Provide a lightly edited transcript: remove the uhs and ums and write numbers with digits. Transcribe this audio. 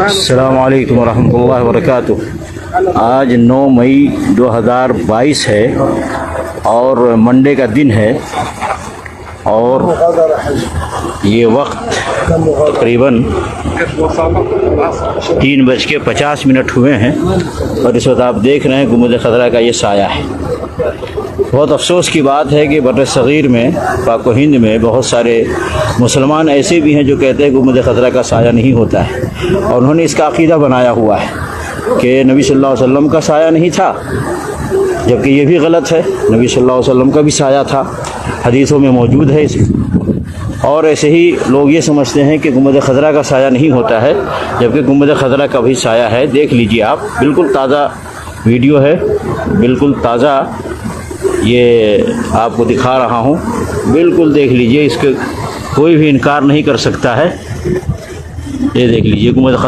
السلام علیکم ورحمۃ اللہ وبرکاتہ۔ آج 9 مئی 2022 ہے اور منڈے کا دن ہے اور یہ وقت تقریباً 3:50 ہوئے ہیں اور اس وقت آپ دیکھ رہے ہیں گنبد خضرا کا یہ سایہ ہے۔ بہت افسوس کی بات ہے کہ بر صغیر میں پاک و ہند میں بہت سارے مسلمان ایسے بھی ہیں جو کہتے ہیں گنبد خضرا کا سایہ نہیں ہوتا ہے، اور انہوں نے اس کا عقیدہ بنایا ہوا ہے کہ نبی صلی اللہ علیہ وسلم کا سایہ نہیں تھا، جبکہ یہ بھی غلط ہے۔ نبی صلی اللہ علیہ وسلم کا بھی سایہ تھا، حدیثوں میں موجود ہے اس اور ایسے ہی لوگ یہ سمجھتے ہیں کہ گنبد خضرا کا سایہ نہیں ہوتا ہے، جبکہ گنبد خضرا کا بھی سایہ ہے۔ دیکھ لیجئے آپ، بالکل تازہ ویڈیو ہے، بالکل تازہ یہ آپ کو دکھا رہا ہوں، بالکل دیکھ لیجئے، اس کے کوئی بھی انکار نہیں کر سکتا ہے۔ یہ دیکھ لیجئے گنبد خضرا